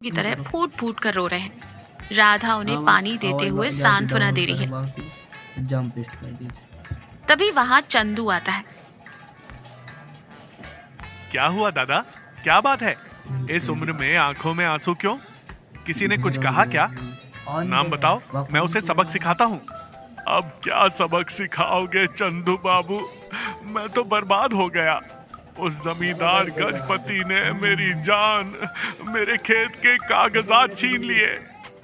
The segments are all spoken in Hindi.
की तरह फूट फूट कर रो रहे हैं। राधा उन्हें पानी देते हुए सांत्वना दे रही है। जंप पेस्ट कर दीजिए। तभी वहां चंदू आता है। क्या हुआ दादा, क्या बात है? इस उम्र में आंखों में आंसू क्यों? किसी ने कुछ कहा क्या? नाम बताओ, मैं उसे सबक सिखाता हूँ। अब क्या सबक सिखाओगे चंदू बाबू, मैं तो बर्बाद हो गया। उस जमींदार गजपति ने मेरी जान, मेरे खेत के कागजात छीन लिए।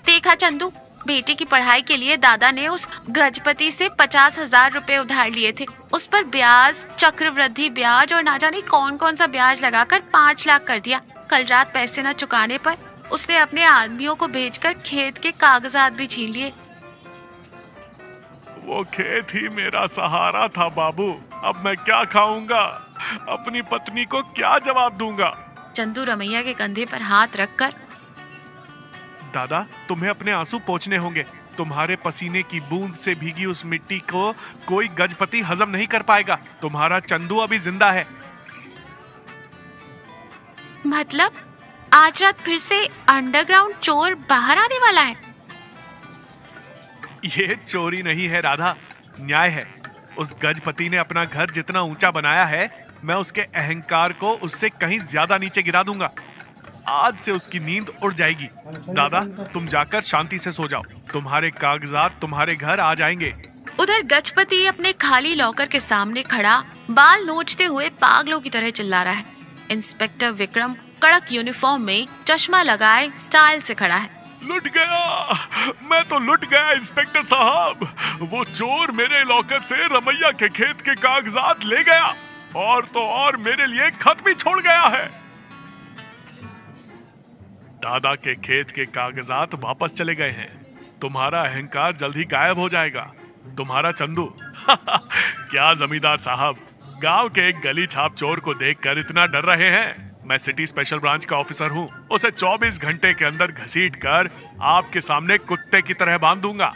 देखा चंदू, बेटे की पढ़ाई के लिए दादा ने उस गजपति से 50,000 रुपए उधार लिए थे। उस पर ब्याज, चक्रवृद्धि ब्याज और ना जाने कौन कौन सा ब्याज लगाकर 5 लाख कर दिया। कल रात पैसे न चुकाने पर उसने अपने आदमियों को भेजकर खेत के कागजात भी छीन लिए। वो खेत ही मेरा सहारा था बाबू, अब मैं क्या खाऊंगा? अपनी पत्नी को क्या जवाब दूंगा? चंदू रमैया के कंधे पर हाथ रखकर, दादा तुम्हें अपने आंसू पोंछने होंगे। तुम्हारे पसीने की बूंद से भीगी उस मिट्टी को कोई गजपति हजम नहीं कर पाएगा। तुम्हारा चंदू अभी जिंदा है। मतलब आज रात फिर से अंडरग्राउंड चोर बाहर आने वाला है? ये चोरी नहीं है राधा, न्याय है। उस गजपति ने अपना घर जितना ऊंचा बनाया है, मैं उसके अहंकार को उससे कहीं ज्यादा नीचे गिरा दूंगा। आज से उसकी नींद उड़ जाएगी। दादा तुम जाकर शांति से सो जाओ, तुम्हारे कागजात तुम्हारे घर आ जाएंगे। उधर गजपति अपने खाली लॉकर के सामने खड़ा बाल नोचते हुए पागलों की तरह चिल्ला रहा है। इंस्पेक्टर विक्रम कड़क यूनिफॉर्म में चश्मा लगाए स्टाइल से खड़ा है। लुट गया, मैं तो लुट गया इंस्पेक्टर साहब। वो चोर मेरे लॉकर से रमैया के खेत के कागजात ले गया और तो और मेरे लिए खत भी छोड़ गया है। दादा के खेत के कागजात वापस चले गए हैं। तुम्हारा अहंकार जल्द ही गायब हो जाएगा। तुम्हारा चंदू क्या जमींदार साहब, गांव के एक गली छाप चोर को देखकर इतना डर रहे हैं? मैं सिटी स्पेशल ब्रांच का ऑफिसर हूँ। उसे 24 घंटे के अंदर घसीट कर आपके सामने कुत्ते की तरह बांध दूंगा।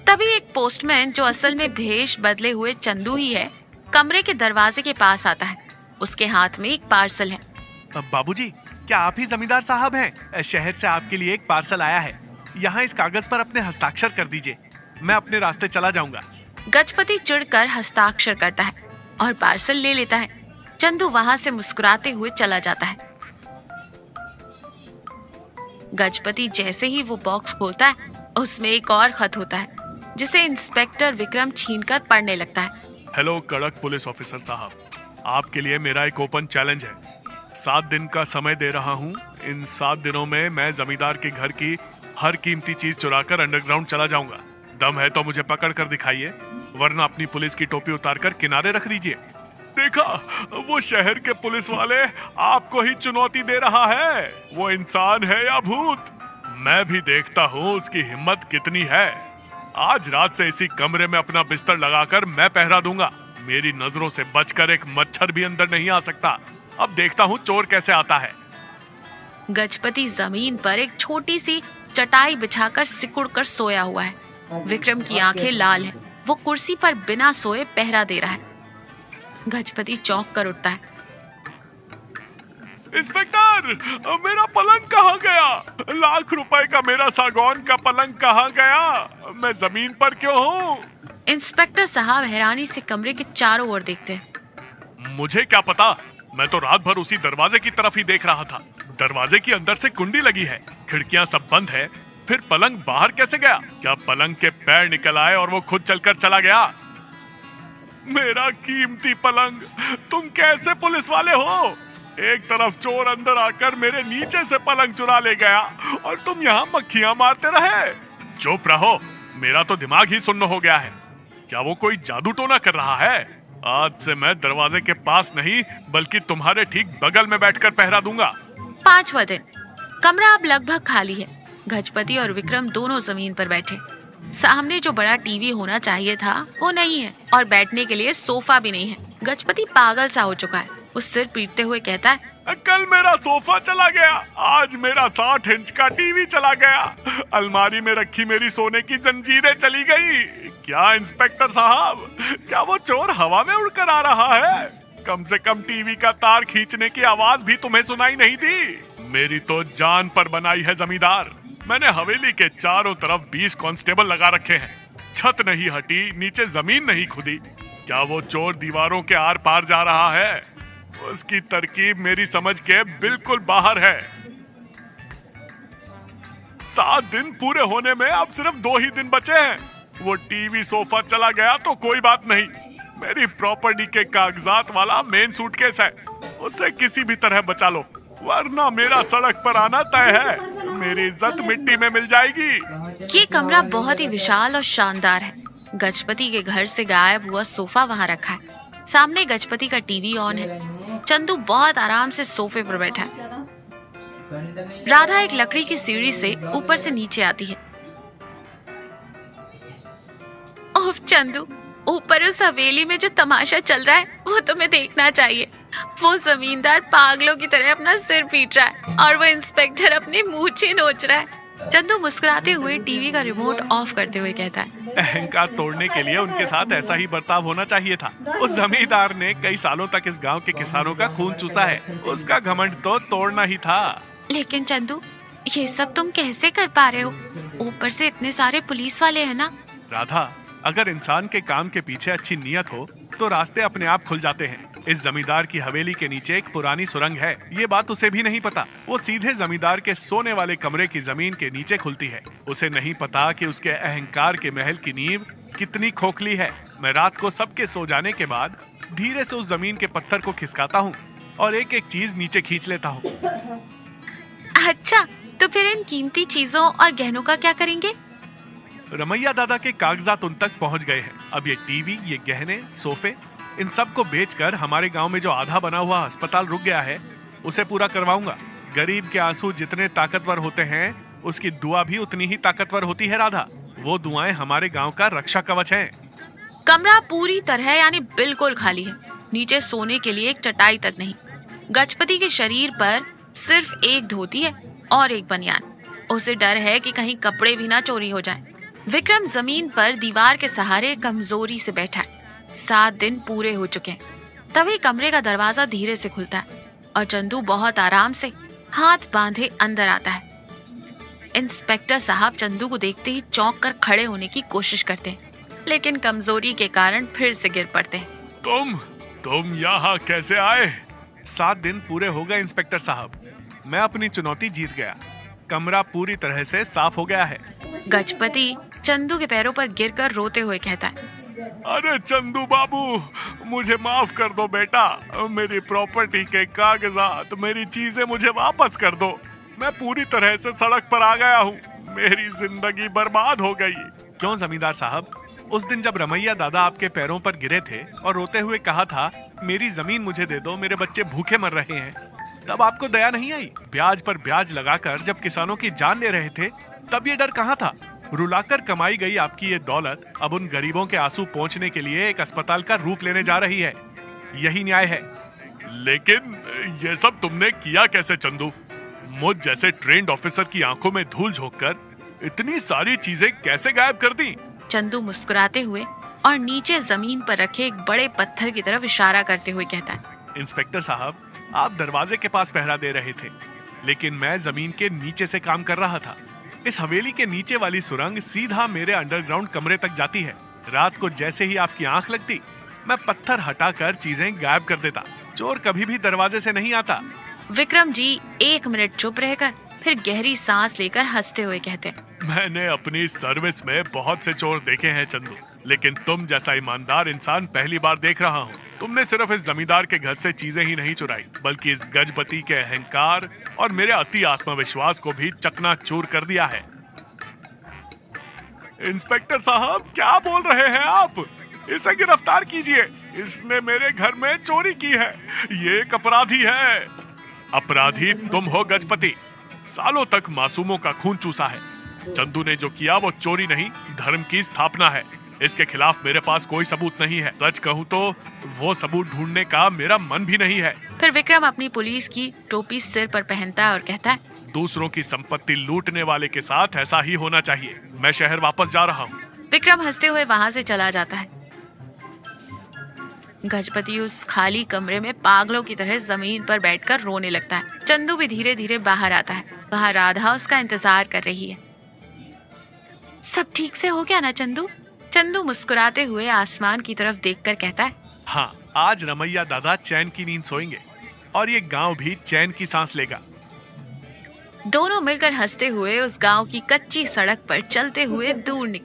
तभी एक पोस्टमैन, जो असल में भेष बदले हुए चंदू ही है, कमरे के दरवाजे के पास आता है। उसके हाथ में एक पार्सल है। बाबूजी, क्या आप ही जमींदार साहब हैं? शहर से आपके लिए एक पार्सल आया है। यहाँ इस कागज पर अपने हस्ताक्षर कर दीजिए, मैं अपने रास्ते चला जाऊंगा। गजपति चिढ़कर हस्ताक्षर करता है और पार्सल ले लेता है। चंदू वहां से मुस्कुराते हुए चला जाता है। गजपति जैसे ही वो बॉक्स खोलता है, उसमें एक और खत होता है, जिसे इंस्पेक्टर विक्रम छीनकर पढ़ने लगता है। हेलो कड़क पुलिस ऑफिसर साहब, आपके लिए मेरा एक ओपन चैलेंज है। 7 दिन का समय दे रहा हूँ। इन 7 दिनों में मैं जमींदार के घर की हर कीमती चीज चुराकर अंडरग्राउंड चला जाऊंगा। दम है तो मुझे पकड़ कर दिखाइए, वरना अपनी पुलिस की टोपी उतारकर किनारे रख दीजिए। देखा, वो शहर के पुलिस वाले आपको ही चुनौती दे रहा है। वो इंसान है या भूत, मैं भी देखता हूँ उसकी हिम्मत कितनी है। आज रात से इसी कमरे में अपना बिस्तर लगाकर मैं पहरा दूंगा। मेरी नजरों से बचकर एक मच्छर भी अंदर नहीं आ सकता। अब देखता हूँ चोर कैसे आता है। गजपति जमीन पर एक छोटी सी चटाई बिछाकर सिकुड़कर सोया हुआ है। विक्रम की आंखें लाल हैं। वो कुर्सी पर बिना सोए पहरा दे रहा है। गजपति चौंक कर उठता है। इंस्पेक्टर, मेरा पलंग कहाँ गया? लाख रुपए का मेरा सागौन का पलंग कहाँ गया? मैं जमीन पर क्यों हूँ? इंस्पेक्टर साहब हैरानी से कमरे के चारों ओर देखते हैं। मुझे क्या पता, मैं तो रात भर उसी दरवाजे की तरफ ही देख रहा था। दरवाजे की अंदर से कुंडी लगी है, खिड़कियां सब बंद है, फिर पलंग बाहर कैसे गया? क्या पलंग के पैर निकल आए और वो खुद चलकर चला गया? मेरा कीमती पलंग, तुम कैसे पुलिस वाले हो? एक तरफ चोर अंदर आकर मेरे नीचे से पलंग चुरा ले गया और तुम यहाँ मक्खियां मारते रहे। चुप रहो, मेरा तो दिमाग ही सुन्न हो गया है। क्या वो कोई जादू टोना कर रहा है? आज से मैं दरवाजे के पास नहीं, बल्कि तुम्हारे ठीक बगल में बैठकर पहरा दूंगा। 5वां दिन। कमरा अब लगभग खाली है। गजपति और विक्रम दोनों जमीन पर बैठे। सामने जो बड़ा टीवी होना चाहिए था वो नहीं है और बैठने के लिए सोफा भी नहीं है। गजपति पागल सा हो चुका है। वो सिर पीटते हुए कहता है, कल मेरा सोफा चला गया, आज मेरा 60 इंच का टीवी चला गया, अलमारी में रखी मेरी सोने की जंजीरें चली गई। क्या इंस्पेक्टर साहब, क्या वो चोर हवा में उड़कर आ रहा है? कम से कम टीवी का तार खींचने की आवाज भी तुम्हें सुनाई नहीं दी। मेरी तो जान पर बनाई है जमींदार। मैंने हवेली के चारों तरफ 20 कांस्टेबल लगा रखे हैं। छत नहीं हटी, नीचे जमीन नहीं खुदी। क्या वो चोर दीवारों के आर पार जा रहा है? उसकी तरकीब मेरी समझ के बिल्कुल बाहर है। 7 दिन पूरे होने में अब सिर्फ 2 ही दिन बचे हैं। वो टीवी सोफा चला गया तो कोई बात नहीं, मेरी प्रॉपर्टी के कागजात वाला मेन सूटकेस है, उसे किसी भी तरह बचा लो, वरना मेरा सड़क पर आना तय है। मेरी इज्जत मिट्टी में मिल जाएगी। ये कमरा बहुत ही विशाल और शानदार है। गजपति के घर से गायब हुआ सोफा वहाँ रखा है। सामने गजपति का टीवी ऑन है। चंदू बहुत आराम से सोफे पर बैठा है। राधा एक लकड़ी की सीढ़ी से ऊपर से नीचे आती है। ओह चंदू, ऊपर उस हवेली में जो तमाशा चल रहा है वो तुम्हें देखना चाहिए। वो जमींदार पागलों की तरह अपना सिर पीट रहा है और वो इंस्पेक्टर अपनी मूंछें नोच रहा है। चंदू मुस्कुराते हुए टीवी का रिमोट ऑफ करते हुए कहता है, अहंकार तोड़ने के लिए उनके साथ ऐसा ही बर्ताव होना चाहिए था। उस जमींदार ने कई सालों तक इस गांव के किसानों का खून चूसा है, उसका घमंड तो तोड़ना ही था। लेकिन चंदू, ये सब तुम कैसे कर पा रहे हो? ऊपर से इतने सारे पुलिस वाले हैं ना। राधा, अगर इंसान के काम के पीछे अच्छी नीयत हो तो रास्ते अपने आप खुल जाते हैं। इस जमींदार की हवेली के नीचे एक पुरानी सुरंग है, ये बात उसे भी नहीं पता। वो सीधे जमींदार के सोने वाले कमरे की जमीन के नीचे खुलती है। उसे नहीं पता कि उसके अहंकार के महल की नींव कितनी खोखली है। मैं रात को सबके सो जाने के बाद धीरे से उस जमीन के पत्थर को खिसकाता हूँ और एक एक चीज नीचे खींच लेता हूँ। अच्छा, तो फिर इन कीमती चीजों और गहनों का क्या करेंगे? रमैया दादा के कागजात उन तक पहुंच गए हैं। अब ये टीवी, ये गहने, सोफे, इन सब को बेचकर हमारे गांव में जो आधा बना हुआ अस्पताल रुक गया है उसे पूरा करवाऊंगा। गरीब के आंसू जितने ताकतवर होते हैं उसकी दुआ भी उतनी ही ताकतवर होती है राधा। वो दुआएं हमारे गांव का रक्षा कवच हैं। कमरा पूरी तरह यानी बिल्कुल खाली है। नीचे सोने के लिए एक चटाई तक नहीं। गजपति के शरीर पर सिर्फ एक धोती है और एक बनियान। उसे डर है कि कहीं कपड़े भी ना चोरी हो जाएं। विक्रम जमीन पर दीवार के सहारे कमजोरी से बैठा है। 7 दिन पूरे हो चुके हैं। तभी कमरे का दरवाजा धीरे से खुलता है और चंदू बहुत आराम से हाथ बांधे अंदर आता है। इंस्पेक्टर साहब चंदू को देखते ही चौंक कर खड़े होने की कोशिश करते हैं, लेकिन कमजोरी के कारण फिर से गिर पड़ते हैं। तुम यहाँ कैसे आए? 7 दिन पूरे हो गए इंस्पेक्टर साहब। मैं अपनी चुनौती जीत गया। कमरा पूरी तरह से साफ हो गया है। गजपति चंदू के पैरों पर गिरकर रोते हुए कहता है, अरे चंदू बाबू, मुझे माफ कर दो बेटा। मेरी प्रॉपर्टी के कागजात, मेरी चीजें मुझे वापस कर दो। मैं पूरी तरह से सड़क पर आ गया हूँ। मेरी जिंदगी बर्बाद हो गई। क्यों जमींदार साहब? उस दिन जब रमैया दादा आपके पैरों पर गिरे थे और रोते हुए कहा था मेरी जमीन मुझे दे दो, मेरे बच्चे भूखे मर रहे हैं, तब आपको दया नहीं आई? ब्याज पर ब्याज लगाकर जब किसानों की जान ले रहे थे तब ये डर कहाँ था? रुलाकर कमाई गई आपकी ये दौलत अब उन गरीबों के आंसू पहुंचने के लिए एक अस्पताल का रूप लेने जा रही है। यही न्याय है। लेकिन ये सब तुमने किया कैसे चंदू? मुझ जैसे ट्रेंड ऑफिसर की आंखों में धूल झोंककर इतनी सारी चीजें कैसे गायब कर दी? चंदू मुस्कुराते हुए और नीचे जमीन पर रखे एक बड़े पत्थर की तरफ इशारा करते हुए कहता है, इंस्पेक्टर साहब, आप दरवाजे के पास पहरा दे रहे थे, लेकिन मैं जमीन के नीचे से काम कर रहा था। इस हवेली के नीचे वाली सुरंग सीधा मेरे अंडरग्राउंड कमरे तक जाती है। रात को जैसे ही आपकी आंख लगती, मैं पत्थर हटाकर चीजें गायब कर देता। चोर कभी भी दरवाजे से नहीं आता। विक्रम जी 1 मिनट चुप रहकर फिर गहरी सांस लेकर हंसते हुए कहते, मैंने अपनी सर्विस में बहुत से चोर देखे हैं चंदू, लेकिन तुम जैसा ईमानदार इंसान पहली बार देख रहा हूँ। तुमने सिर्फ इस जमींदार के घर से चीजें ही नहीं चुराई, बल्कि इस गजपति के अहंकार और मेरे अति आत्मविश्वास को भी चकनाचूर कर दिया है। इंस्पेक्टर साहब, क्या बोल रहे हैं आप? इसे गिरफ्तार कीजिए। इसने मेरे घर में चोरी की है। ये एक अपराधी है। अपराधी तुम हो गजपति। सालों तक मासूमों का खून चूसा है। चंदू ने जो किया वो चोरी नहीं, धर्म की स्थापना है। इसके खिलाफ मेरे पास कोई सबूत नहीं है। सच कहूँ तो वो सबूत ढूंढने का मेरा मन भी नहीं है। फिर विक्रम अपनी पुलिस की टोपी सिर पर पहनता है और कहता है, दूसरों की संपत्ति लूटने वाले के साथ ऐसा ही होना चाहिए। मैं शहर वापस जा रहा हूँ। विक्रम हंसते हुए वहाँ से चला जाता है। गजपति उस खाली कमरे में पागलों की तरह जमीन पर बैठकर रोने लगता है। चंदू भी धीरे धीरे बाहर आता है। वहाँ राधा उसका इंतजार कर रही है। सब ठीक से हो गया ना चंदू? चंदू मुस्कुराते हुए आसमान की तरफ देखकर कहता है। हाँ, आज रमैया दादा चैन की नींद सोएंगे और ये गांव भी चैन की सांस लेगा। दोनों मिलकर हंसते हुए उस गांव की कच्ची सड़क पर चलते हुए दूर निकल